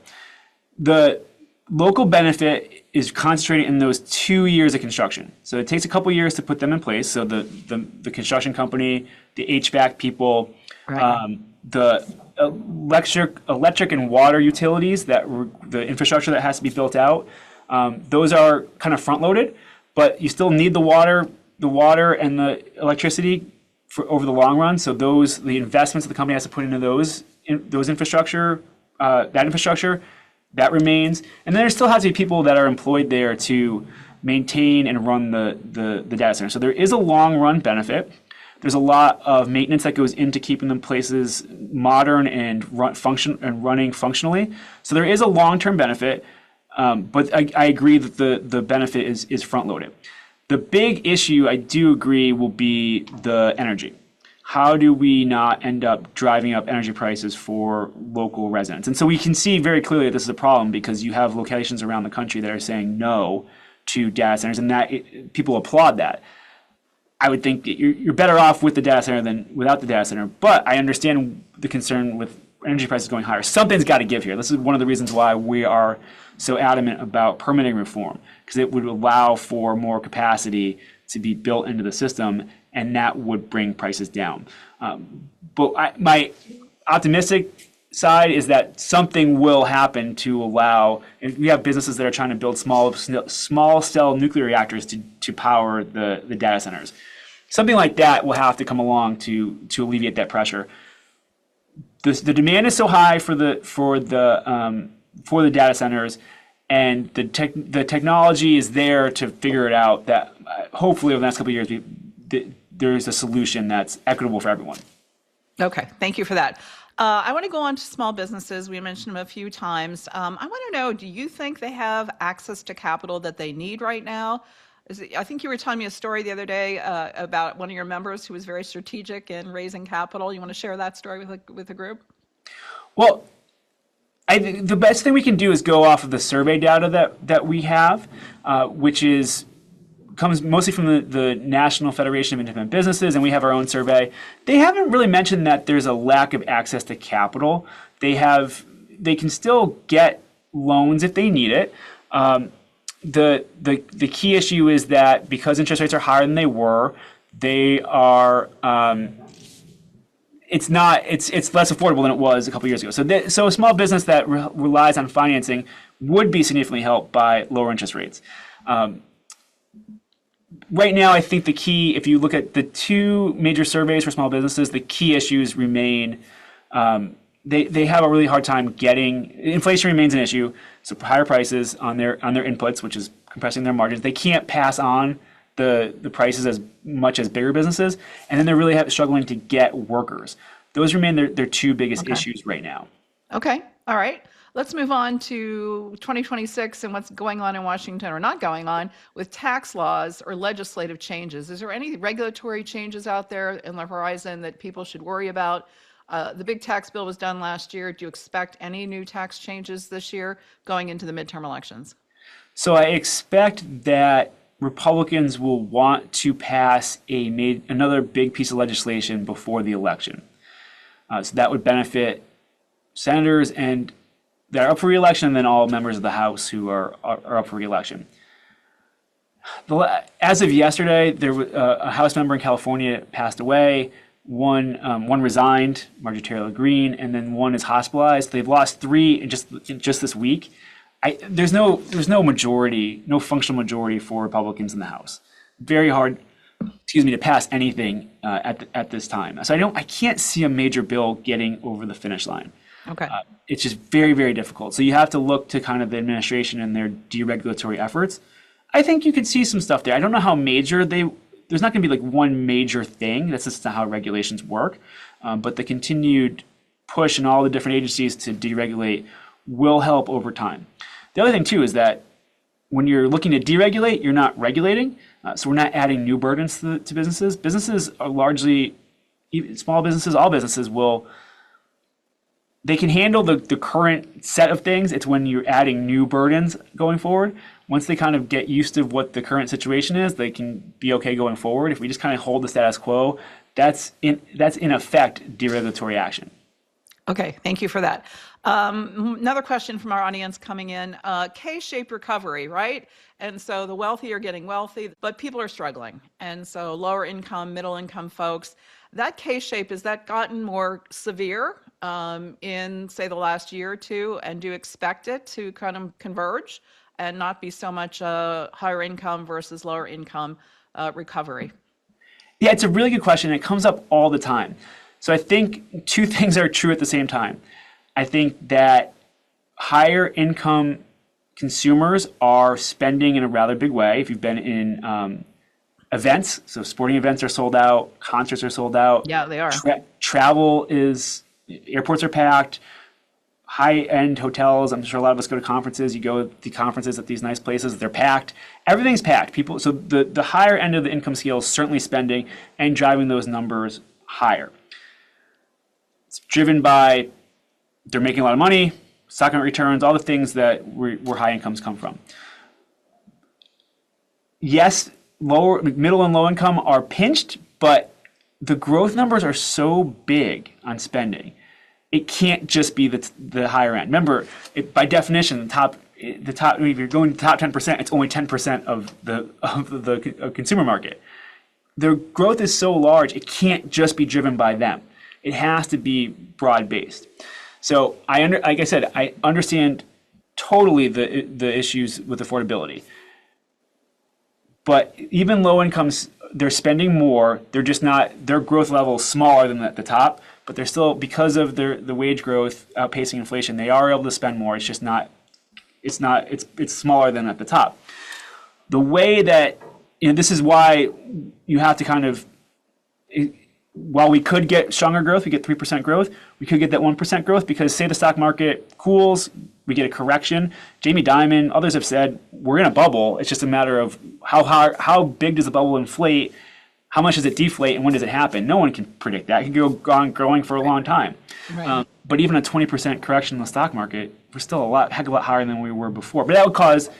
The local benefit is concentrated in those 2 years of construction. So it takes a couple years to put them in place. So the construction company, the HVAC people, Right. the electric and water utilities, the infrastructure that has to be built out, those are kind of front loaded, but you still need the water and the electricity over the long run. So the investments that the company has to put into those infrastructure, that remains. And then there still has to be people that are employed there to maintain and run the data center. So there is a long run benefit. There's a lot of maintenance that goes into keeping them places modern and running functionally. So there is a long term benefit, but I agree that the benefit is front loaded. The big issue, I do agree, will be the energy. How do we not end up driving up energy prices for local residents? And so we can see very clearly that this is a problem because you have locations around the country that are saying no to data centers, and people applaud that. I would think that you're better off with the data center than without the data center, but I understand the concern with energy prices going higher. Something's got to give here. This is one of the reasons why we are so adamant about permitting reform, because it would allow for more capacity to be built into the system, and that would bring prices down. But my optimistic side is that something will happen to allow, and we have businesses that are trying to build small cell nuclear reactors to power the data centers. Something like that will have to come along to alleviate that pressure. The demand is so high for the data centers, and the technology is there to figure it out. That hopefully over the next couple of years, there is a solution that's equitable for everyone. Okay, thank you for that. I want to go on to small businesses. We mentioned them a few times. I want to know, do you think they have access to capital that they need right now? I think you were telling me a story the other day about one of your members who was very strategic in raising capital. You want to share that story with the group? Well, I think the best thing we can do is go off of the survey data that we have, which comes mostly from the National Federation of Independent Businesses, and we have our own survey. They haven't really mentioned that there's a lack of access to capital. They can still get loans if they need it. The key issue is that because interest rates are higher than they were, they are it's less affordable than it was a couple years ago. So a small business that relies on financing would be significantly helped by lower interest rates. Right now, I think the key, if you look at the two major surveys for small businesses, the key issues remain. They have a really hard time getting. Inflation remains an issue, so higher prices on their inputs, which is compressing their margins. They can't pass on the prices as much as bigger businesses, and then they're really struggling to get workers. Those remain their two biggest issues right now. Okay, all right. Let's move on to 2026 and what's going on in Washington or not going on with tax laws or legislative changes. Is there any regulatory changes out there in the horizon that people should worry about? The big tax bill was done last year. Do you expect any new tax changes this year going into the midterm elections? So I expect that Republicans will want to pass another big piece of legislation before the election. So that would benefit senators and that are up for re-election, and then all members of the House who are up for re-election. As of yesterday, there was a House member in California passed away. One resigned, Marjorie Taylor Greene, and then one is hospitalized. They've lost three in just this week. There's no majority, no functional majority for Republicans in the House. Very hard, to pass anything at this time. So I can't see a major bill getting over the finish line. Okay. It's just very, very difficult. So you have to look to kind of the administration and their deregulatory efforts. I think you could see some stuff there. I don't know how major there's not going to be like one major thing. That's just not how regulations work. But the continued push in all the different agencies to deregulate will help over time. The other thing too is that when you're looking to deregulate, you're not regulating. So we're not adding new burdens to businesses. Businesses are largely, small businesses, all businesses they can handle the current set of things. It's when you're adding new burdens going forward. Once they kind of get used to what the current situation is, they can be okay going forward. If we just kind of hold the status quo, that's in effect deregulatory action. Okay, thank you for that. Another question from our audience coming in, K-shaped recovery, right? And so the wealthy are getting wealthy, but people are struggling. And so lower income, middle income folks, that K-shape, has that gotten more severe in, say, the last year or two? And do you expect it to kind of converge and not be so much higher income versus lower income recovery? Yeah, it's a really good question. It comes up all the time. So I think two things are true at the same time. I think that higher income consumers are spending in a rather big way. If you've been in events, so sporting events are sold out, concerts are sold out. Yeah, they are. Travel airports are packed. High-end hotels, I'm sure a lot of us go to conferences. You go to conferences at these nice places, they're packed. Everything's packed. So the higher end of the income scale is certainly spending and driving those numbers higher. It's driven by they're making a lot of money, stock market returns, all the things that where high incomes come from. Yes, middle and low income are pinched, but the growth numbers are so big on spending. It can't just be the higher end. Remember, by definition, the top. If you're going to the top 10%, it's only 10% of the consumer market. Their growth is so large, it can't just be driven by them. It has to be broad based. So like I said, I understand totally the issues with affordability. But even low incomes, they're spending more. They're just not, their growth level is smaller than at the top, but they're still, because of the wage growth outpacing inflation, they are able to spend more. It's just not, it's smaller than at the top. The way that, this is why you have to kind of, while we could get stronger growth, we get 3% growth, we could get that 1% growth because say the stock market cools, we get a correction. Jamie Dimon, others have said, we're in a bubble. It's just a matter of how big does the bubble inflate, how much does it deflate, and when does it happen? No one can predict that. It can go on growing for a long time. Right. But even a 20% correction in the stock market, we're still heck of a lot higher than we were before. But that would cause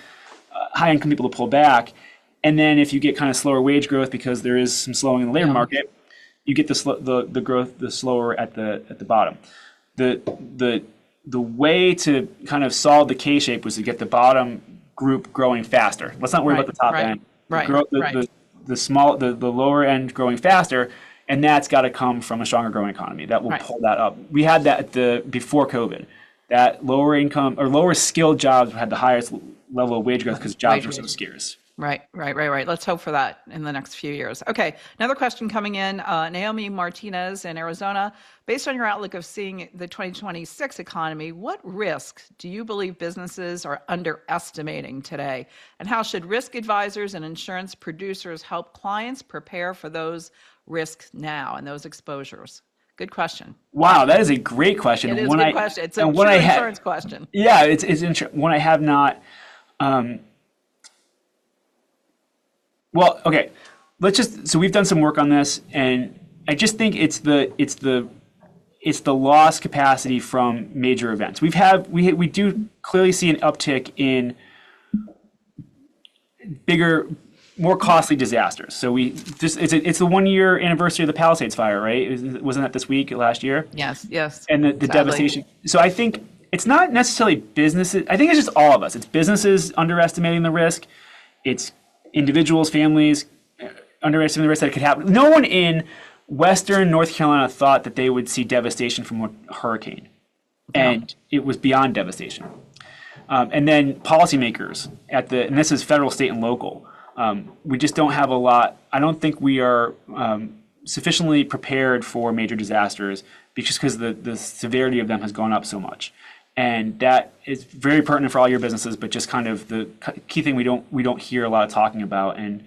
high-income people to pull back. And then if you get kind of slower wage growth because there is some slowing in the labor market, you get the growth the slower at the bottom. The way to kind of solve the K-shape was to get the bottom group growing faster. Let's not worry about the top end. The lower end growing faster, and that's got to come from a stronger growing economy. That will pull that up. We had that before COVID. That lower income or lower skilled jobs had the highest level of wage growth because jobs were so scarce. Right. Let's hope for that in the next few years. Okay, another question coming in. Naomi Martinez in Arizona. Based on your outlook of seeing the 2026 economy, what risks do you believe businesses are underestimating today? And how should risk advisors and insurance producers help clients prepare for those risks now and those exposures? Good question. Wow, that is a great question. It is a good question. It's a true insurance question. Yeah, it's one I have not. Well, okay. So we've done some work on this, and I just think it's the lost capacity from major events. We do clearly see an uptick in bigger, more costly disasters. So it's the 1 year anniversary of the Palisades fire, right? Wasn't that this week, last year? Yes, yes. And the Sadly. devastation. So I think it's not necessarily businesses. I think it's just all of us. It's businesses underestimating the risk. It's individuals, families underestimating the risk that it could happen. No one in Western North Carolina thought that they would see devastation from a hurricane. And it was beyond devastation. And then policymakers and this is federal, state, and local. We just don't have a lot. I don't think we are sufficiently prepared for major disasters because the severity of them has gone up so much. And that is very pertinent for all your businesses, but just kind of the key thing we don't hear a lot of talking about. And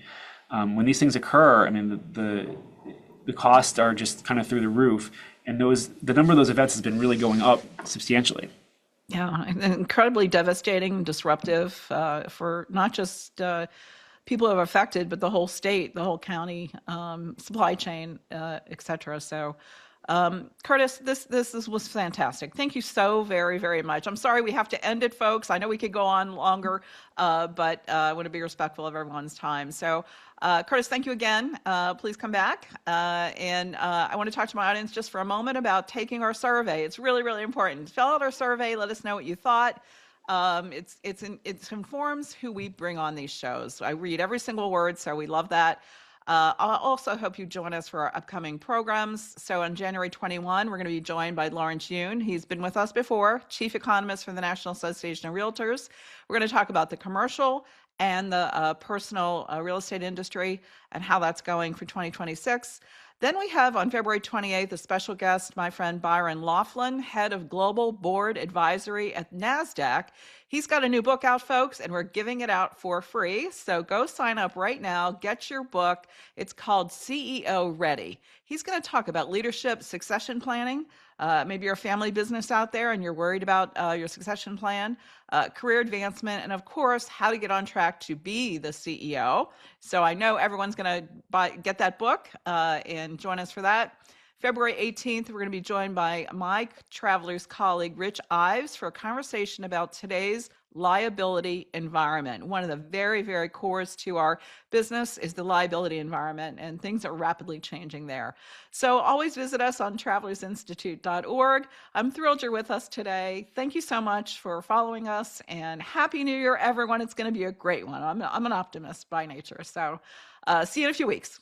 when these things occur, I mean, the costs are just kind of through the roof. And the number of those events has been really going up substantially. Yeah, incredibly devastating, disruptive for not just people who are affected, but the whole state, the whole county, supply chain, et cetera. So, Curtis, this was fantastic. Thank you so very, very much. I'm sorry we have to end it, folks. I know we could go on longer, but I want to be respectful of everyone's time. So, Curtis, thank you again. Please come back. And I want to talk to my audience just for a moment about taking our survey. It's really, really important. Fill out our survey. Let us know what you thought. It informs who we bring on these shows. I read every single word, so we love that. I also hope you join us for our upcoming programs. So on January 21, we're going to be joined by Lawrence Yoon. He's been with us before, Chief Economist for the National Association of Realtors. We're going to talk about the commercial and the personal real estate industry and how that's going for 2026. Then we have on February 28th a special guest, my friend Byron Laughlin, head of Global Board Advisory at NASDAQ. He's got a new book out, folks, and we're giving it out for free. So go sign up right now. Get your book. It's called CEO Ready. He's going to talk about leadership, succession planning. Maybe you're a family business out there and you're worried about your succession plan, career advancement, and of course, how to get on track to be the CEO. So I know everyone's going to get that book and join us for that. February 18th, we're going to be joined by my Travelers colleague, Rich Ives, for a conversation about today's liability environment. One of the very, very cores to our business is the liability environment, and things are rapidly changing there. So always visit us on travelersinstitute.org. I'm thrilled you're with us today. Thank you so much for following us, and Happy New Year, everyone. It's going to be a great one. I'm an optimist by nature. So see you in a few weeks.